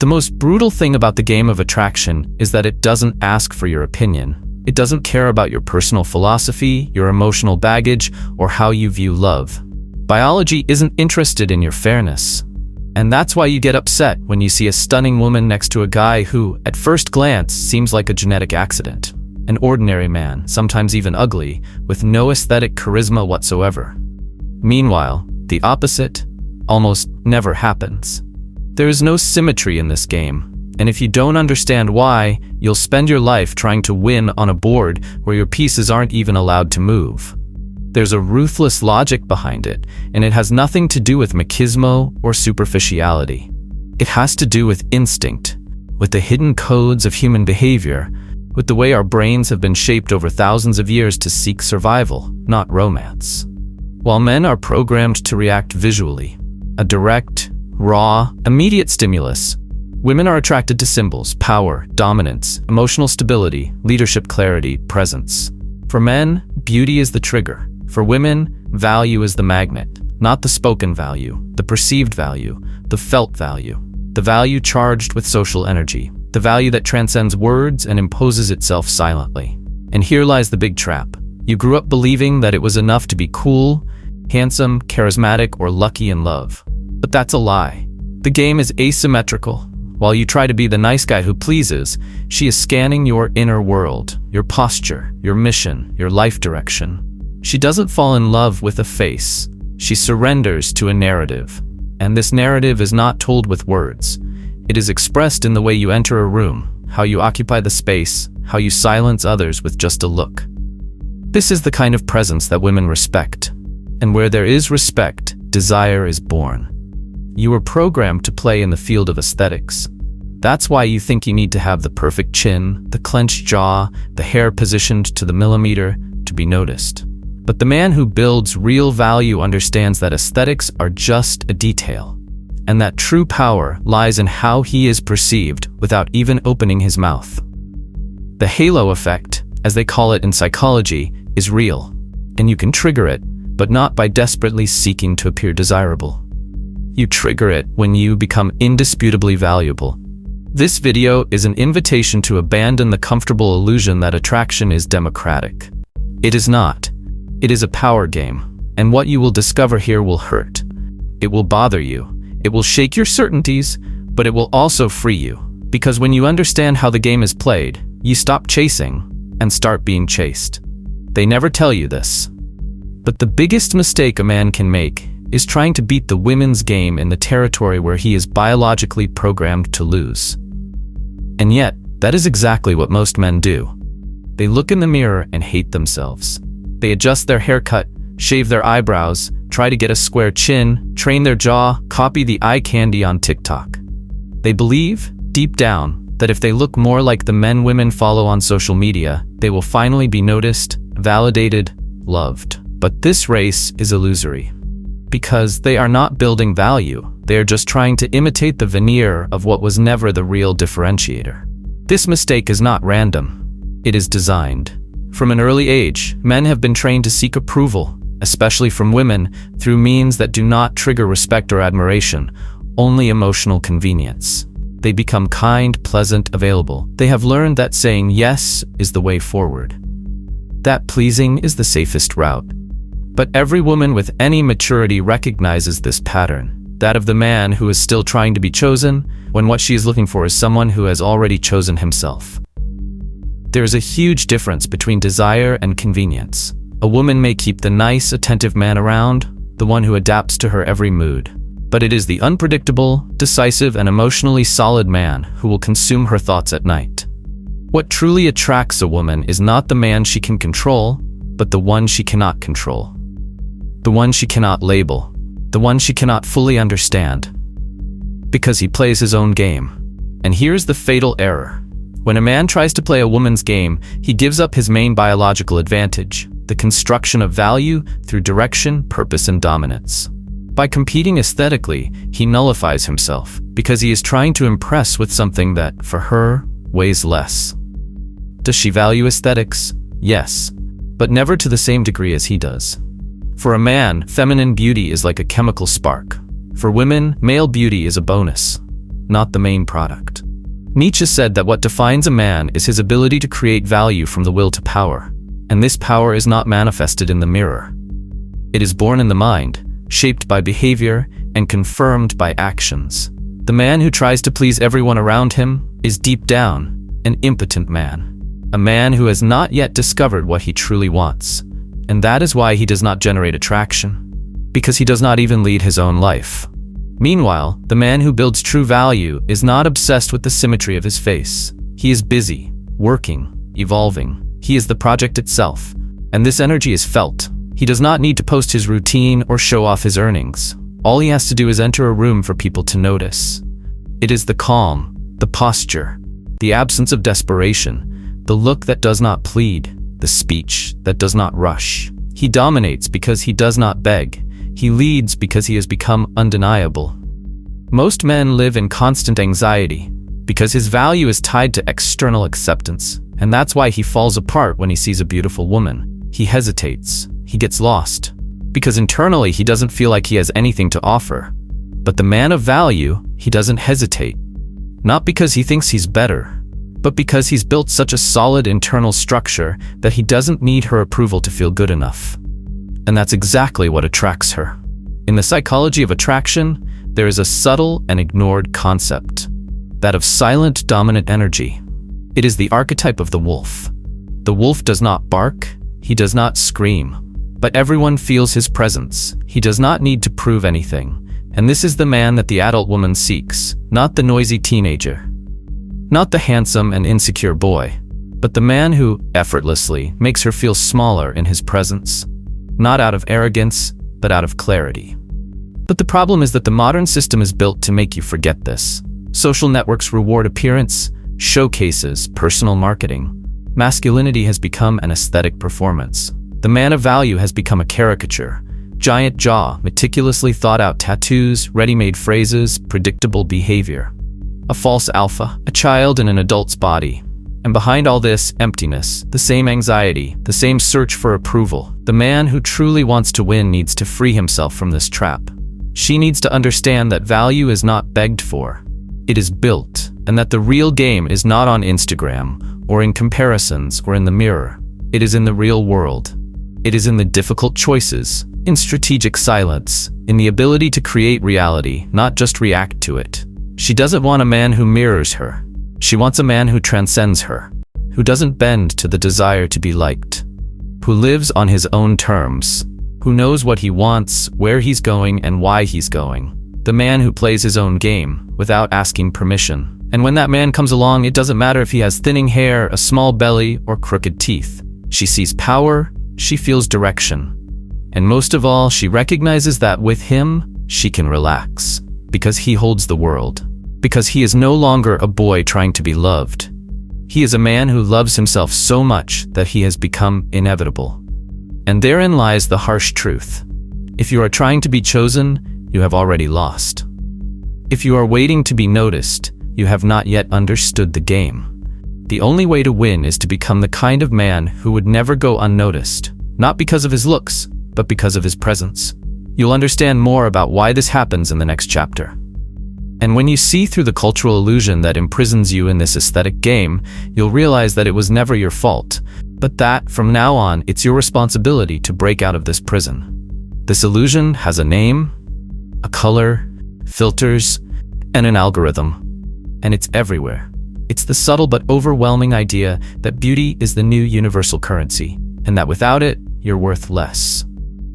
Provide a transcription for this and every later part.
The most brutal thing about the game of attraction is that it doesn't ask for your opinion. It doesn't care about your personal philosophy, your emotional baggage, or how you view love. Biology isn't interested in your fairness. And that's why you get upset when you see a stunning woman next to a guy who, at first glance, seems like a genetic accident. An ordinary man, sometimes even ugly, with no aesthetic charisma whatsoever. Meanwhile, the opposite almost never happens. There is no symmetry in this game, and if you don't understand why, you'll spend your life trying to win on a board where your pieces aren't even allowed to move. There's a ruthless logic behind it, and it has nothing to do with machismo or superficiality. It has to do with instinct, with the hidden codes of human behavior, with the way our brains have been shaped over thousands of years to seek survival, not romance. While men are programmed to react visually, a direct, raw, immediate stimulus, women are attracted to symbols, power, dominance, emotional stability, leadership, clarity, presence. For men, beauty is the trigger. For women, value is the magnet, not the spoken value, the perceived value, the felt value, the value charged with social energy, the value that transcends words and imposes itself silently. And here lies the big trap. You grew up believing that it was enough to be cool, handsome, charismatic, or lucky in love. But that's a lie. The game is asymmetrical. While you try to be the nice guy who pleases, she is scanning your inner world, your posture, your mission, your life direction. She doesn't fall in love with a face. She surrenders to a narrative. And this narrative is not told with words. It is expressed in the way you enter a room, how you occupy the space, how you silence others with just a look. This is the kind of presence that women respect. And where there is respect, desire is born. You were programmed to play in the field of aesthetics. That's why you think you need to have the perfect chin, the clenched jaw, the hair positioned to the millimeter to be noticed. But the man who builds real value understands that aesthetics are just a detail, and that true power lies in how he is perceived without even opening his mouth. The halo effect, as they call it in psychology, is real, and you can trigger it, but not by desperately seeking to appear desirable. You trigger it when you become indisputably valuable. This video is an invitation to abandon the comfortable illusion that attraction is democratic. It is not. It is a power game, and what you will discover here will hurt. It will bother you. It will shake your certainties, but it will also free you. Because when you understand how the game is played, you stop chasing and start being chased. They never tell you this. But the biggest mistake a man can make is trying to beat the women's game in the territory where he is biologically programmed to lose. And yet, that is exactly what most men do. They look in the mirror and hate themselves. They adjust their haircut, shave their eyebrows, try to get a square chin, train their jaw, copy the eye candy on TikTok. They believe, deep down, that if they look more like the men women follow on social media, they will finally be noticed, validated, loved. But this race is illusory. Because they are not building value, they are just trying to imitate the veneer of what was never the real differentiator. This mistake is not random. It is designed. From an early age, men have been trained to seek approval, especially from women, through means that do not trigger respect or admiration, only emotional convenience. They become kind, pleasant, available. They have learned that saying yes is the way forward. That pleasing is the safest route. But every woman with any maturity recognizes this pattern, that of the man who is still trying to be chosen, when what she is looking for is someone who has already chosen himself. There is a huge difference between desire and convenience. A woman may keep the nice, attentive man around, the one who adapts to her every mood. But it is the unpredictable, decisive, and emotionally solid man who will consume her thoughts at night. What truly attracts a woman is not the man she can control, but the one she cannot control. The one she cannot label. The one she cannot fully understand. Because he plays his own game. And here's the fatal error. When a man tries to play a woman's game, he gives up his main biological advantage, the construction of value through direction, purpose, and dominance. By competing aesthetically, he nullifies himself, because he is trying to impress with something that, for her, weighs less. Does she value aesthetics? Yes, but never to the same degree as he does. For a man, feminine beauty is like a chemical spark. For women, male beauty is a bonus. not the main product. Nietzsche said that what defines a man is his ability to create value from the will to power, and this power is not manifested in the mirror. It is born in the mind, shaped by behavior and confirmed by actions. The man who tries to please everyone around him is deep down an impotent man, a man who has not yet discovered what he truly wants, and that is why he does not generate attraction, because he does not even lead his own life. Meanwhile, the man who builds true value is not obsessed with the symmetry of his face. He is busy, working, evolving. He is the project itself, and this energy is felt. He does not need to post his routine or show off his earnings. All he has to do is enter a room for people to notice. It is the calm, the posture, the absence of desperation, the look that does not plead, the speech that does not rush. He dominates because he does not beg. He leads because he has become undeniable. Most men live in constant anxiety because his value is tied to external acceptance, and that's why he falls apart when he sees a beautiful woman. He hesitates, he gets lost, because internally he doesn't feel like he has anything to offer. But the man of value, he doesn't hesitate. Not because he thinks he's better, but because he's built such a solid internal structure that he doesn't need her approval to feel good enough. And that's exactly what attracts her. In the psychology of attraction, there is a subtle and ignored concept, that of silent dominant energy. It is the archetype of the wolf. The wolf does not bark, he does not scream, but everyone feels his presence. He does not need to prove anything. And this is the man that the adult woman seeks, not the noisy teenager, not the handsome and insecure boy, but the man who, effortlessly, makes her feel smaller in his presence. Not out of arrogance, but out of clarity. But the problem is that the modern system is built to make you forget this. Social networks reward appearance, showcases, personal marketing. Masculinity has become an aesthetic performance. The man of value has become a caricature. Giant jaw, meticulously thought out tattoos, ready-made phrases, predictable behavior. A false alpha, a child in an adult's body. And behind all this, emptiness, the same anxiety, the same search for approval. The man who truly wants to win needs to free himself from this trap. She needs to understand that value is not begged for. It is built, and that the real game is not on Instagram, or in comparisons, or in the mirror. It is in the real world. It is in the difficult choices, in strategic silence, in the ability to create reality, not just react to it. She doesn't want a man who mirrors her. She wants a man who transcends her, who doesn't bend to the desire to be liked, who lives on his own terms, who knows what he wants, where he's going, and why he's going. The man who plays his own game, without asking permission. And when that man comes along, it doesn't matter if he has thinning hair, a small belly, or crooked teeth. She sees power, she feels direction. And most of all, she recognizes that with him, she can relax, because he holds the world. Because he is no longer a boy trying to be loved. He is a man who loves himself so much that he has become inevitable. And therein lies the harsh truth. If you are trying to be chosen, you have already lost. If you are waiting to be noticed, you have not yet understood the game. The only way to win is to become the kind of man who would never go unnoticed, not because of his looks, but because of his presence. You'll understand more about why this happens in the next chapter. And when you see through the cultural illusion that imprisons you in this aesthetic game, you'll realize that it was never your fault, but that, from now on, it's your responsibility to break out of this prison. This illusion has a name, a color, filters, and an algorithm. And it's everywhere. It's the subtle but overwhelming idea that beauty is the new universal currency, and that without it, you're worth less.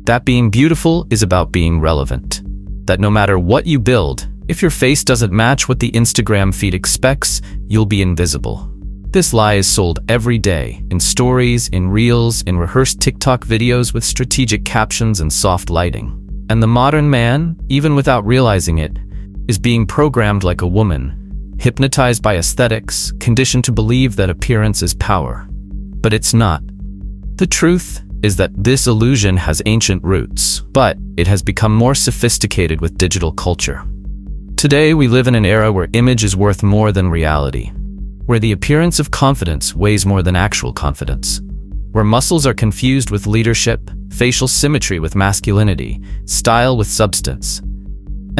That being beautiful is about being relevant. That no matter what you build, if your face doesn't match what the Instagram feed expects, you'll be invisible. This lie is sold every day, in stories, in reels, in rehearsed TikTok videos with strategic captions and soft lighting. And the modern man, even without realizing it, is being programmed like a woman, hypnotized by aesthetics, conditioned to believe that appearance is power. But it's not. The truth is that this illusion has ancient roots, but it has become more sophisticated with digital culture. Today, we live in an era where image is worth more than reality, where the appearance of confidence weighs more than actual confidence, where muscles are confused with leadership, facial symmetry with masculinity, style with substance.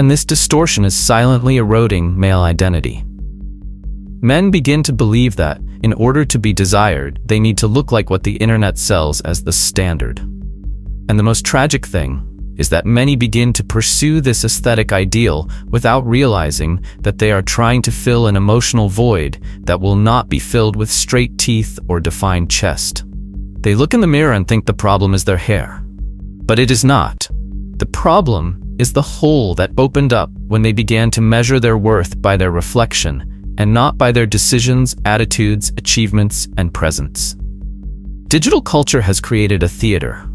And this distortion is silently eroding male identity. Men begin to believe that, in order to be desired, they need to look like what the internet sells as the standard. And the most tragic thing is that many begin to pursue this aesthetic ideal without realizing that they are trying to fill an emotional void that will not be filled with straight teeth or defined chest. They look in the mirror and think the problem is their hair. But it is not. The problem is the hole that opened up when they began to measure their worth by their reflection and not by their decisions, attitudes, achievements, and presence. Digital culture has created a theater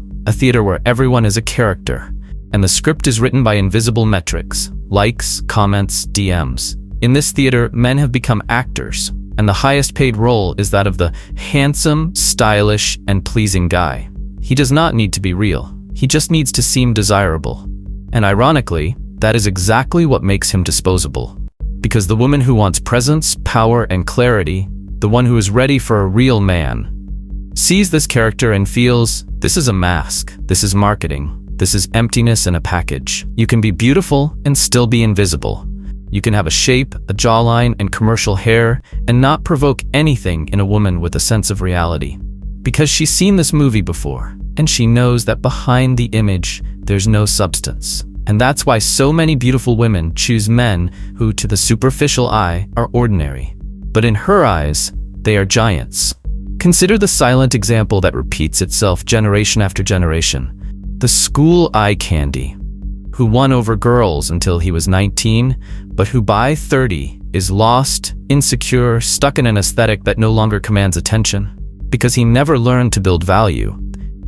where everyone is a character, and the script is written by invisible metrics, likes, comments, DMs. In this theater, men have become actors, and the highest paid role is that of the handsome, stylish, and pleasing guy. He does not need to be real. He just needs to seem desirable. And ironically, that is exactly what makes him disposable. Because the woman who wants presence, power, and clarity, the one who is ready for a real man, sees this character and feels, this is a mask, this is marketing, this is emptiness in a package. You can be beautiful and still be invisible. You can have a shape, a jawline, and commercial hair, and not provoke anything in a woman with a sense of reality. Because she's seen this movie before, and she knows that behind the image, there's no substance. And that's why so many beautiful women choose men who, to the superficial eye, are ordinary. But in her eyes, they are giants. Consider the silent example that repeats itself generation after generation. The school eye candy, who won over girls until he was 19, but who by 30 is lost, insecure, stuck in an aesthetic that no longer commands attention. Because he never learned to build value.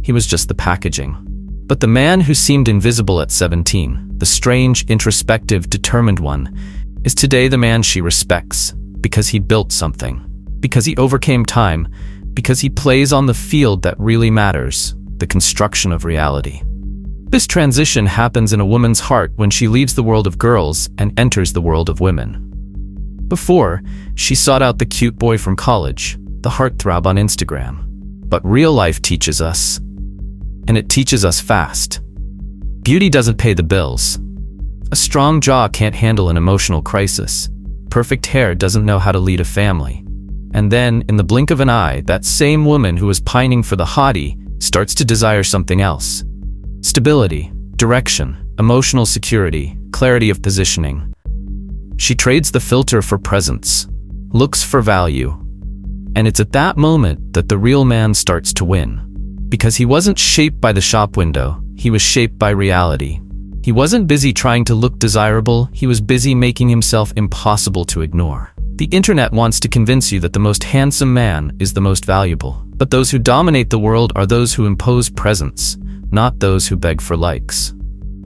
He was just the packaging. But the man who seemed invisible at 17, the strange, introspective, determined one, is today the man she respects, because he built something, because he overcame time, because he plays on the field that really matters, the construction of reality. This transition happens in a woman's heart when she leaves the world of girls and enters the world of women. Before, she sought out the cute boy from college, the heartthrob on Instagram. But real life teaches us, and it teaches us fast. Beauty doesn't pay the bills. A strong jaw can't handle an emotional crisis. Perfect hair doesn't know how to lead a family. And then, in the blink of an eye, that same woman who was pining for the hottie starts to desire something else. Stability, direction, emotional security, clarity of positioning. She trades the filter for presence, looks for value. And it's at that moment that the real man starts to win. Because he wasn't shaped by the shop window, he was shaped by reality. He wasn't busy trying to look desirable, he was busy making himself impossible to ignore. The internet wants to convince you that the most handsome man is the most valuable. But those who dominate the world are those who impose presence, not those who beg for likes.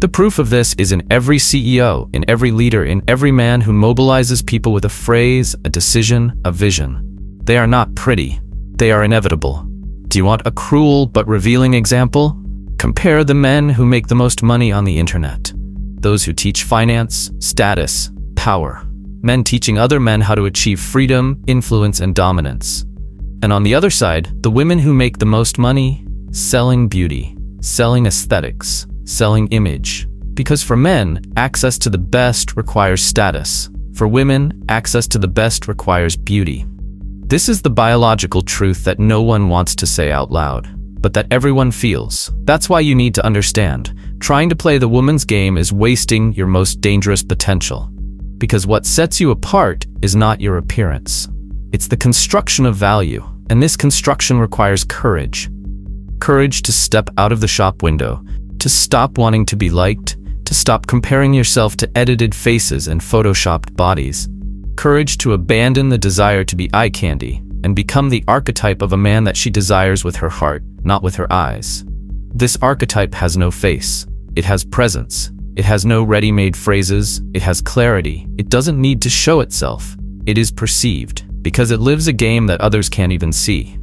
The proof of this is in every CEO, in every leader, in every man who mobilizes people with a phrase, a decision, a vision. They are not pretty, they are inevitable. Do you want a cruel but revealing example? Compare the men who make the most money on the internet. Those who teach finance, status, power. Men teaching other men how to achieve freedom, influence, and dominance. And on the other side, the women who make the most money, selling beauty, selling aesthetics, selling image. Because for men, access to the best requires status. For women, access to the best requires beauty. This is the biological truth that no one wants to say out loud, but that everyone feels. That's why you need to understand, trying to play the woman's game is wasting your most dangerous potential. Because what sets you apart is not your appearance. It's the construction of value, and this construction requires courage. Courage to step out of the shop window, to stop wanting to be liked, to stop comparing yourself to edited faces and photoshopped bodies. Courage to abandon the desire to be eye candy and become the archetype of a man that she desires with her heart, not with her eyes. This archetype has no face. It has presence. It has no ready-made phrases. It has clarity. It doesn't need to show itself. It is perceived, because it lives a game that others can't even see.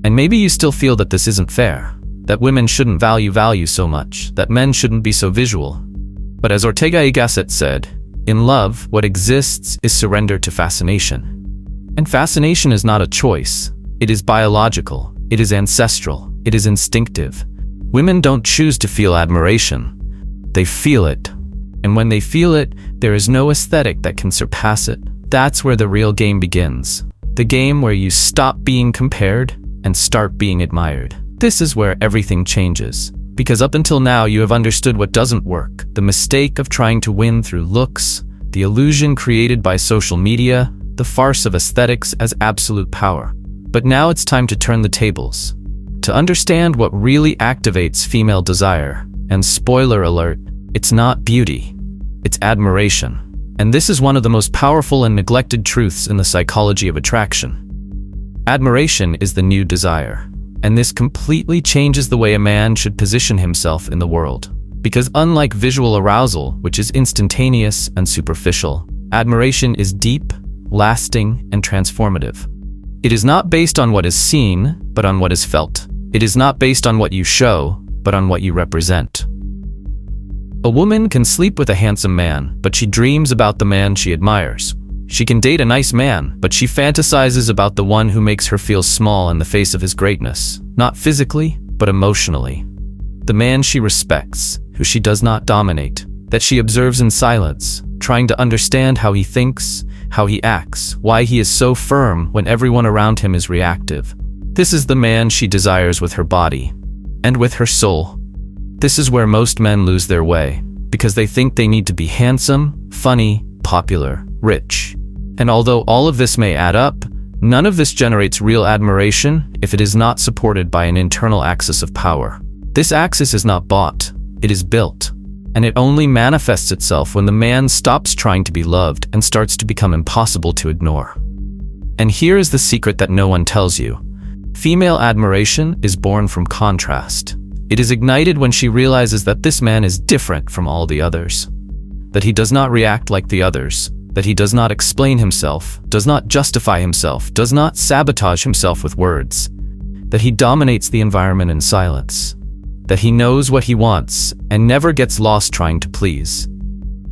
And maybe you still feel that this isn't fair, that women shouldn't value so much, that men shouldn't be so visual. But as Ortega y Gasset said, in love, what exists is surrender to fascination. And fascination is not a choice. It is biological. It is ancestral. It is instinctive. Women don't choose to feel admiration. They feel it. And when they feel it, there is no aesthetic that can surpass it. That's where the real game begins. The game where you stop being compared and start being admired. This is where everything changes. Because up until now, you have understood what doesn't work. The mistake of trying to win through looks, the illusion created by social media, the farce of aesthetics as absolute power. But now it's time to turn the tables. To understand what really activates female desire. And spoiler alert, it's not beauty, it's admiration. And this is one of the most powerful and neglected truths in the psychology of attraction. Admiration is the new desire. And this completely changes the way a man should position himself in the world. Because unlike visual arousal, which is instantaneous and superficial, admiration is deep, lasting, and transformative. It is not based on what is seen, but on what is felt. It is not based on what you show, but on what you represent. A woman can sleep with a handsome man, but she dreams about the man she admires. She can date a nice man, but she fantasizes about the one who makes her feel small in the face of his greatness, not physically, but emotionally. The man she respects, who she does not dominate, that she observes in silence, trying to understand how he thinks, how he acts, why he is so firm when everyone around him is reactive. This is the man she desires with her body, and with her soul. This is where most men lose their way, because they think they need to be handsome, funny, popular, rich. And although all of this may add up, none of this generates real admiration if it is not supported by an internal axis of power. This axis is not bought, it is built. And it only manifests itself when the man stops trying to be loved and starts to become impossible to ignore. And here is the secret that no one tells you. Female admiration is born from contrast. It is ignited when she realizes that this man is different from all the others. That he does not react like the others. That he does not explain himself, does not justify himself, does not sabotage himself with words. That he dominates the environment in silence. That he knows what he wants and never gets lost trying to please.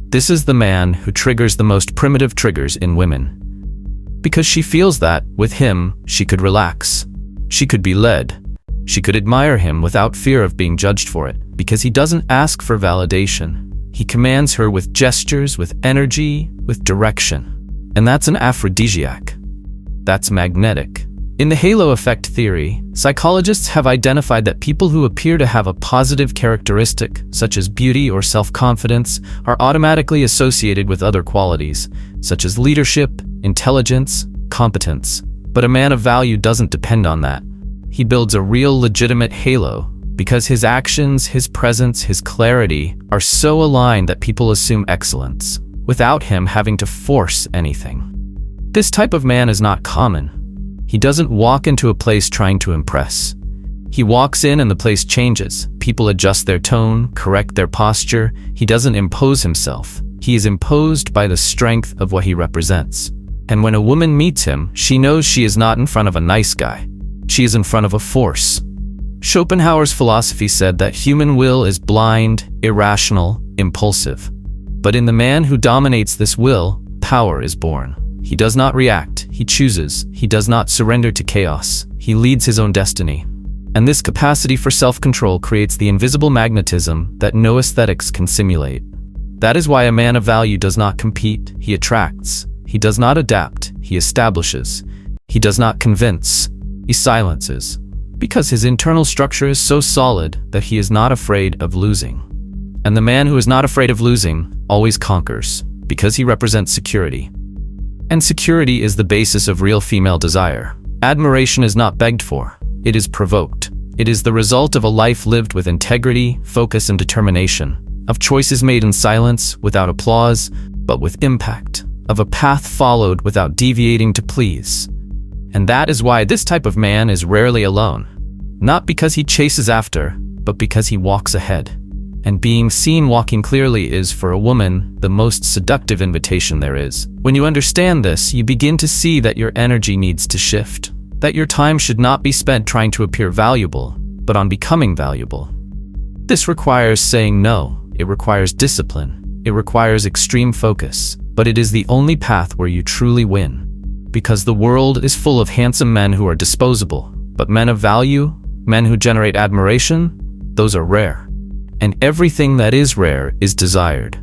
This is the man who triggers the most primitive triggers in women. Because she feels that, with him, she could relax. She could be led. She could admire him without fear of being judged for it, because he doesn't ask for validation. He commands her with gestures, with energy, with direction. And that's an aphrodisiac. That's magnetic. In the halo effect theory, psychologists have identified that people who appear to have a positive characteristic, such as beauty or self-confidence, are automatically associated with other qualities, such as leadership, intelligence, competence. But a man of value doesn't depend on that. He builds a real legitimate halo, because his actions, his presence, his clarity are so aligned that people assume excellence, without him having to force anything. This type of man is not common. He doesn't walk into a place trying to impress. He walks in and the place changes. People adjust their tone, correct their posture. He doesn't impose himself. He is imposed by the strength of what he represents. And when a woman meets him, she knows she is not in front of a nice guy. She is in front of a force. Schopenhauer's philosophy said that human will is blind, irrational, impulsive. But in the man who dominates this will, power is born. He does not react, he chooses. He does not surrender to chaos. He leads his own destiny. And this capacity for self-control creates the invisible magnetism that no aesthetics can simulate. That is why a man of value does not compete, he attracts. He does not adapt, he establishes. He does not convince, he silences. Because his internal structure is so solid that he is not afraid of losing. And the man who is not afraid of losing always conquers, because he represents security. And security is the basis of real female desire. Admiration is not begged for, it is provoked. It is the result of a life lived with integrity, focus, and determination, of choices made in silence, without applause, but with impact, of a path followed without deviating to please. And that is why this type of man is rarely alone. Not because he chases after, but because he walks ahead. And being seen walking clearly is, for a woman, the most seductive invitation there is. When you understand this, you begin to see that your energy needs to shift. That your time should not be spent trying to appear valuable, but on becoming valuable. This requires saying no. It requires discipline. It requires extreme focus. But it is the only path where you truly win. Because the world is full of handsome men who are disposable, but men of value, men who generate admiration, those are rare. And everything that is rare is desired.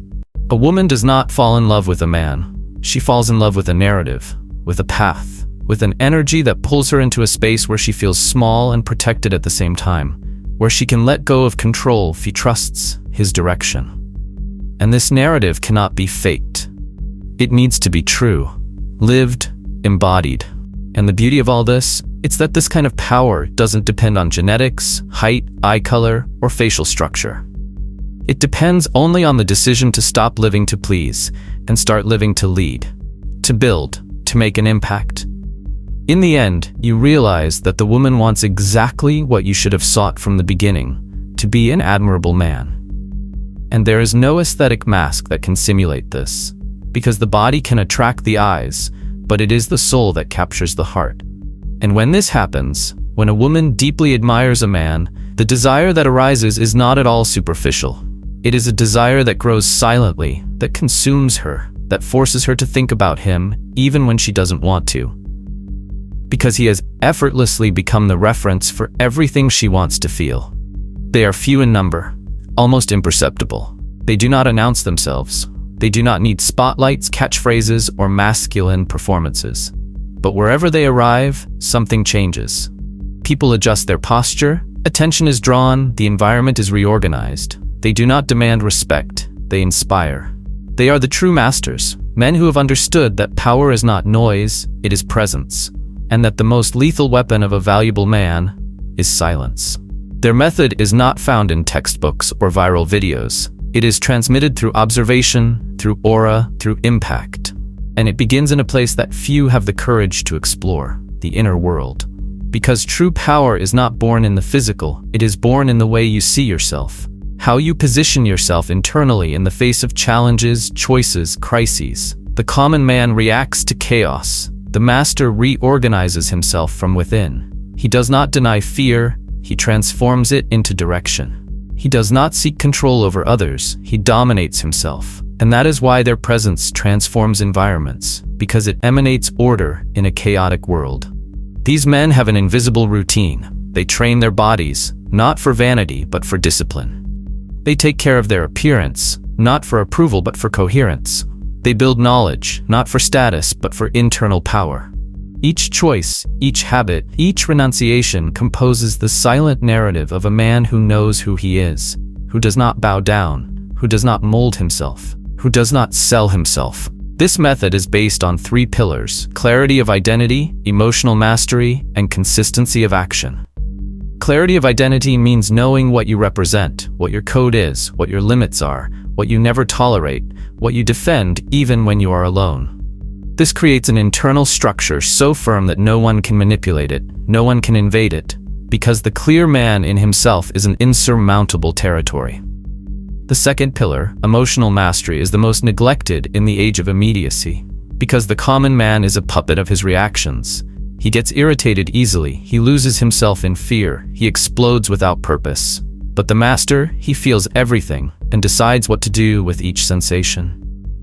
A woman does not fall in love with a man. She falls in love with a narrative, with a path, with an energy that pulls her into a space where she feels small and protected at the same time, where she can let go of control if he trusts his direction. And this narrative cannot be faked. It needs to be true, lived, embodied. And the beauty of all this, it's that this kind of power doesn't depend on genetics, height, eye color, or facial structure. It depends only on the decision to stop living to please and start living to lead, to build, to make an impact. In the end, you realize that the woman wants exactly what you should have sought from the beginning, to be an admirable man. And there is no aesthetic mask that can simulate this, because the body can attract the eyes, but it is the soul that captures the heart. And when this happens, when a woman deeply admires a man, the desire that arises is not at all superficial. It is a desire that grows silently, that consumes her, that forces her to think about him, even when she doesn't want to. Because he has effortlessly become the reference for everything she wants to feel. They are few in number, almost imperceptible. They do not announce themselves. They do not need spotlights, catchphrases, or masculine performances. But wherever they arrive, something changes. People adjust their posture, attention is drawn, the environment is reorganized. They do not demand respect, they inspire. They are the true masters, men who have understood that power is not noise, it is presence, and that the most lethal weapon of a valuable man is silence. Their method is not found in textbooks or viral videos. It is transmitted through observation, through aura, through impact. And it begins in a place that few have the courage to explore, the inner world. Because true power is not born in the physical, it is born in the way you see yourself. How you position yourself internally in the face of challenges, choices, crises. The common man reacts to chaos. The master reorganizes himself from within. He does not deny fear, he transforms it into direction. He does not seek control over others, he dominates himself. And that is why their presence transforms environments, because it emanates order in a chaotic world. These men have an invisible routine. They train their bodies, not for vanity, but for discipline. They take care of their appearance, not for approval, but for coherence. They build knowledge, not for status, but for internal power. Each choice, each habit, each renunciation composes the silent narrative of a man who knows who he is, who does not bow down, who does not mold himself, who does not sell himself. This method is based on 3 pillars: clarity of identity, emotional mastery, and consistency of action. Clarity of identity means knowing what you represent, what your code is, what your limits are, what you never tolerate, what you defend even when you are alone. This creates an internal structure so firm that no one can manipulate it, no one can invade it, because the clear man in himself is an insurmountable territory. The second pillar, emotional mastery, is the most neglected in the age of immediacy, because the common man is a puppet of his reactions. He gets irritated easily, he loses himself in fear, he explodes without purpose. But the master, he feels everything and decides what to do with each sensation.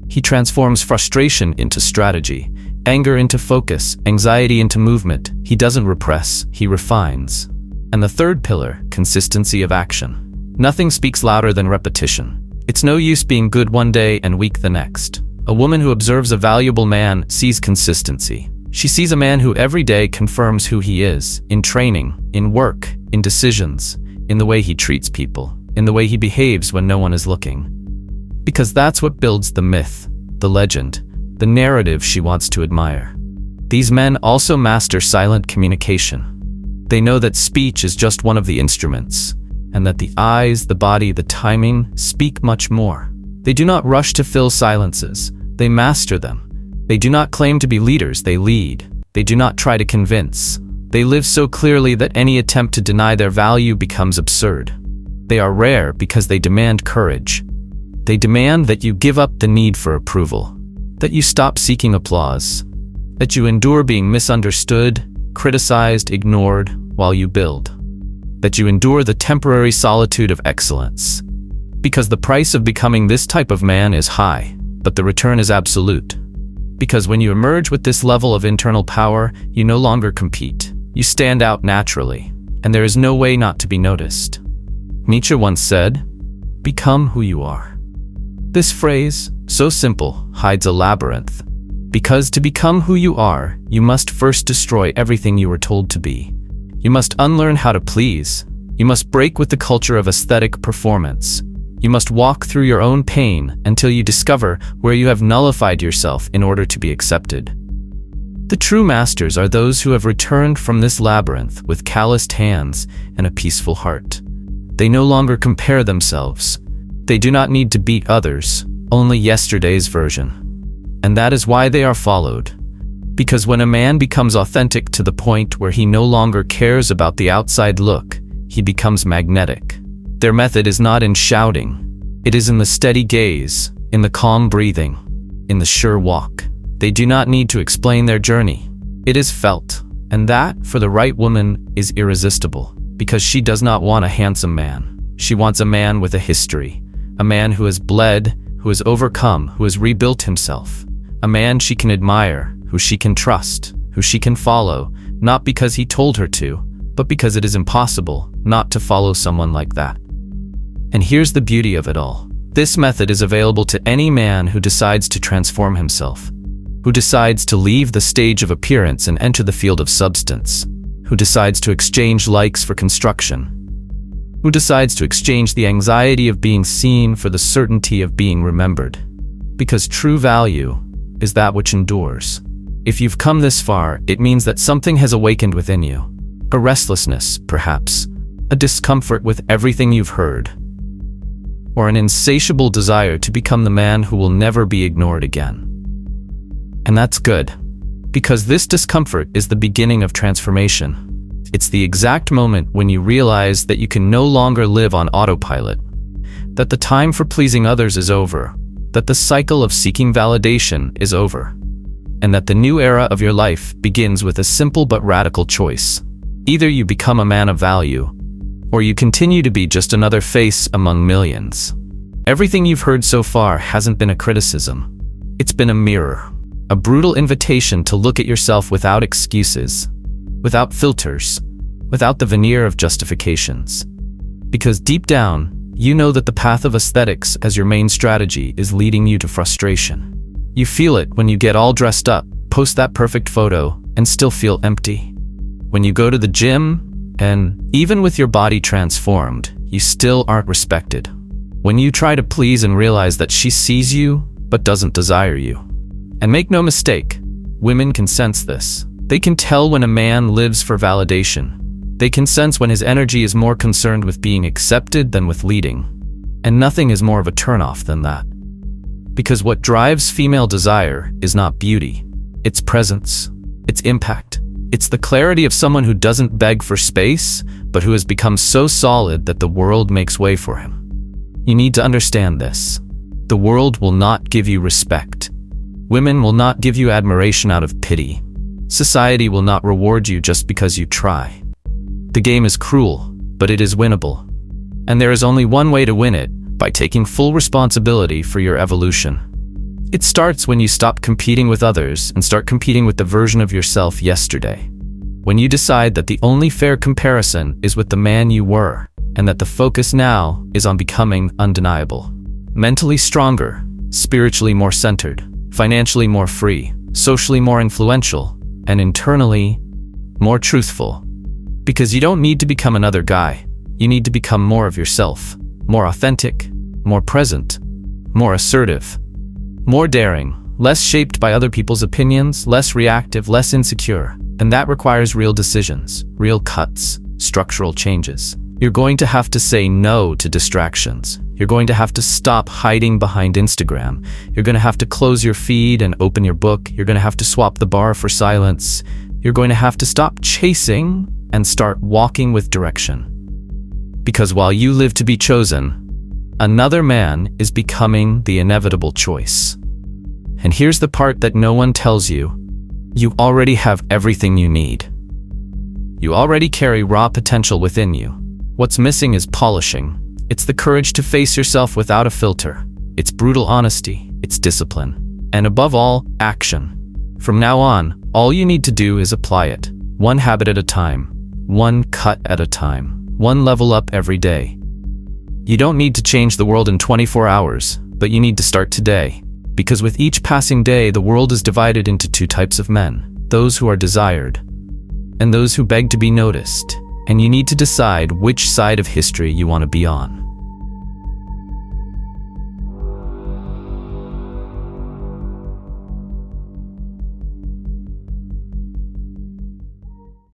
He transforms frustration into strategy, anger into focus, anxiety into movement. He doesn't repress, he refines. And the third pillar, consistency of action. Nothing speaks louder than repetition. It's no use being good one day and weak the next. A woman who observes a valuable man sees consistency. She sees a man who every day confirms who he is, in training, in work, in decisions, in the way he treats people, in the way he behaves when no one is looking. Because that's what builds the myth, the legend, the narrative she wants to admire. These men also master silent communication. They know that speech is just one of the instruments, and that the eyes, the body, the timing speak much more. They do not rush to fill silences, they master them. They do not claim to be leaders, they lead. They do not try to convince. They live so clearly that any attempt to deny their value becomes absurd. They are rare because they demand courage. They demand that you give up the need for approval, that you stop seeking applause, that you endure being misunderstood, criticized, ignored while you build, that you endure the temporary solitude of excellence. Because the price of becoming this type of man is high, but the return is absolute. Because when you emerge with this level of internal power, you no longer compete. You stand out naturally, and there is no way not to be noticed. Nietzsche once said, "Become who you are." This phrase, so simple, hides a labyrinth. Because to become who you are, you must first destroy everything you were told to be. You must unlearn how to please. You must break with the culture of aesthetic performance. You must walk through your own pain until you discover where you have nullified yourself in order to be accepted. The true masters are those who have returned from this labyrinth with calloused hands and a peaceful heart. They no longer compare themselves. They do not need to beat others, only yesterday's version. And that is why they are followed. Because when a man becomes authentic to the point where he no longer cares about the outside look, he becomes magnetic. Their method is not in shouting. It is in the steady gaze, in the calm breathing, in the sure walk. They do not need to explain their journey. It is felt, and that, for the right woman, is irresistible, because she does not want a handsome man. She wants a man with a history, a man who has bled, who has overcome, who has rebuilt himself, a man she can admire, who she can trust, who she can follow, not because he told her to, but because it is impossible not to follow someone like that. And here's the beauty of it all. This method is available to any man who decides to transform himself, who decides to leave the stage of appearance and enter the field of substance, who decides to exchange likes for construction, who decides to exchange the anxiety of being seen for the certainty of being remembered. Because true value is that which endures. If you've come this far, it means that something has awakened within you. A restlessness, perhaps, a discomfort with everything you've heard, or an insatiable desire to become the man who will never be ignored again. And that's good, because this discomfort is the beginning of transformation. It's the exact moment when you realize that you can no longer live on autopilot, that the time for pleasing others is over, that the cycle of seeking validation is over, and that the new era of your life begins with a simple but radical choice. Either you become a man of value, or you continue to be just another face among millions. Everything you've heard so far hasn't been a criticism. It's been a mirror, a brutal invitation to look at yourself without excuses, without filters, without the veneer of justifications. Because deep down, you know that the path of aesthetics as your main strategy is leading you to frustration. You feel it when you get all dressed up, post that perfect photo, and still feel empty. When you go to the gym, and even with your body transformed, you still aren't respected. When you try to please and realize that she sees you, but doesn't desire you. And make no mistake, women can sense this. They can tell when a man lives for validation. They can sense when his energy is more concerned with being accepted than with leading. And nothing is more of a turnoff than that. Because what drives female desire is not beauty. It's presence. It's impact. It's the clarity of someone who doesn't beg for space, but who has become so solid that the world makes way for him. You need to understand this. The world will not give you respect. Women will not give you admiration out of pity. Society will not reward you just because you try. The game is cruel, but it is winnable. And there is only one way to win it, by taking full responsibility for your evolution. It starts when you stop competing with others and start competing with the version of yourself yesterday. When you decide that the only fair comparison is with the man you were, and that the focus now is on becoming undeniable. Mentally stronger, spiritually more centered, financially more free, socially more influential, and internally more truthful. Because you don't need to become another guy. You need to become more of yourself, more authentic, more present, more assertive, more daring, less shaped by other people's opinions, less reactive, less insecure. And that requires real decisions, real cuts, structural changes. You're going to have to say no to distractions. You're going to have to stop hiding behind Instagram. You're going to have to close your feed and open your book. You're going to have to swap the bar for silence. You're going to have to stop chasing and start walking with direction. Because while you live to be chosen, another man is becoming the inevitable choice. And here's the part that no one tells you. You already have everything you need. You already carry raw potential within you. What's missing is polishing. It's the courage to face yourself without a filter. It's brutal honesty. It's discipline. And above all, action. From now on, all you need to do is apply it. One habit at a time. One cut at a time. One level up every day. You don't need to change the world in 24 hours. But you need to start today. Because with each passing day, the world is divided into two types of men. Those who are desired, and those who beg to be noticed. And you need to decide which side of history you want to be on.